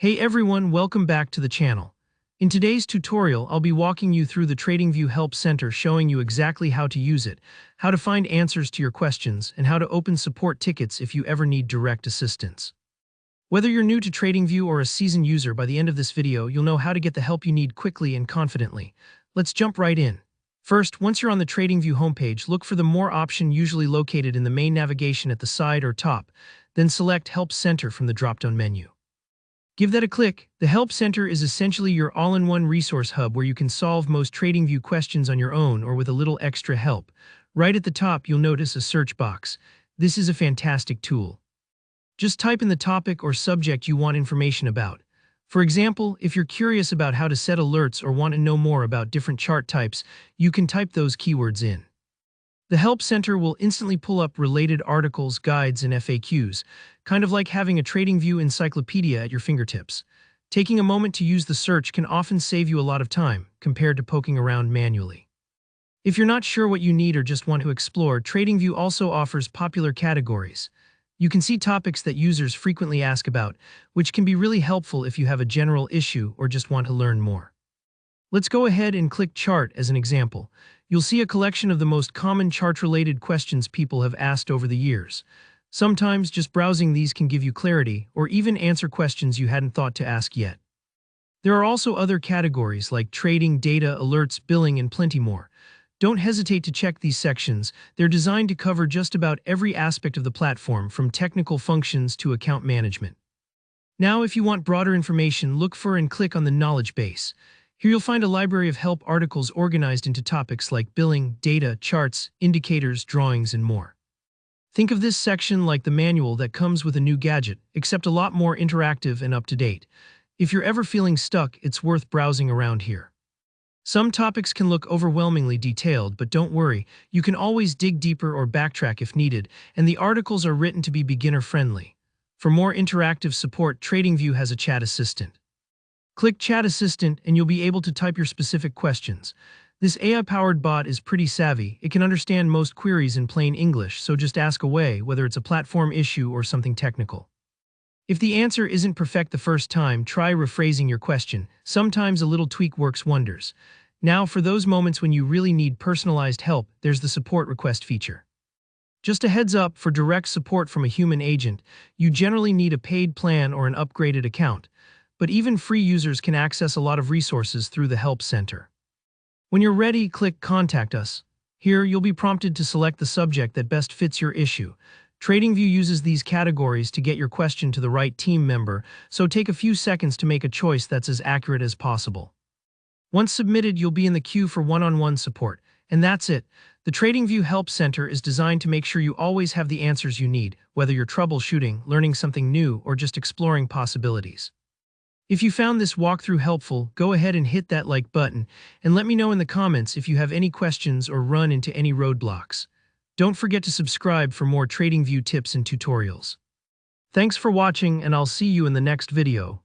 Hey everyone, welcome back to the channel. In today's tutorial, I'll be walking you through the TradingView Help Center, showing you exactly how to use it, how to find answers to your questions, and how to open support tickets if you ever need direct assistance. Whether you're new to TradingView or a seasoned user, by the end of this video, you'll know how to get the help you need quickly and confidently. Let's jump right in. First, once you're on the TradingView homepage, look for the More option, usually located in the main navigation at the side or top, then select Help Center from the drop-down menu. Give that a click. The Help Center is essentially your all-in-one resource hub where you can solve most TradingView questions on your own or with a little extra help. Right at the top, you'll notice a search box. This is a fantastic tool. Just type in the topic or subject you want information about. For example, if you're curious about how to set alerts or want to know more about different chart types, you can type those keywords in. The Help Center will instantly pull up related articles, guides, and FAQs, kind of like having a TradingView encyclopedia at your fingertips. Taking a moment to use the search can often save you a lot of time, compared to poking around manually. If you're not sure what you need or just want to explore, TradingView also offers popular categories. You can see topics that users frequently ask about, which can be really helpful if you have a general issue or just want to learn more. Let's go ahead and click Chart as an example. You'll see a collection of the most common chart-related questions people have asked over the years. Sometimes just browsing these can give you clarity or even answer questions you hadn't thought to ask yet. There are also other categories like trading, data, alerts, billing, and plenty more. Don't hesitate to check these sections. They're designed to cover just about every aspect of the platform, from technical functions to account management. Now, if you want broader information, look for and click on the Knowledge Base. Here you'll find a library of help articles organized into topics like billing, data, charts, indicators, drawings, and more. Think of this section like the manual that comes with a new gadget, except a lot more interactive and up-to-date. If you're ever feeling stuck, it's worth browsing around here. Some topics can look overwhelmingly detailed, but don't worry, you can always dig deeper or backtrack if needed, and the articles are written to be beginner-friendly. For more interactive support, TradingView has a chat assistant. Click Chat Assistant and you'll be able to type your specific questions. This AI-powered bot is pretty savvy. It can understand most queries in plain English, so just ask away, whether it's a platform issue or something technical. If the answer isn't perfect the first time, try rephrasing your question. Sometimes a little tweak works wonders. Now, for those moments when you really need personalized help, there's the support request feature. Just a heads up, for direct support from a human agent, you generally need a paid plan or an upgraded account. But even free users can access a lot of resources through the Help Center. When you're ready, click Contact Us. Here, you'll be prompted to select the subject that best fits your issue. TradingView uses these categories to get your question to the right team member, so take a few seconds to make a choice that's as accurate as possible. Once submitted, you'll be in the queue for one-on-one support. And that's it. The TradingView Help Center is designed to make sure you always have the answers you need, whether you're troubleshooting, learning something new, or just exploring possibilities. If you found this walkthrough helpful, go ahead and hit that like button, and let me know in the comments if you have any questions or run into any roadblocks. Don't forget to subscribe for more TradingView tips and tutorials. Thanks for watching, and I'll see you in the next video.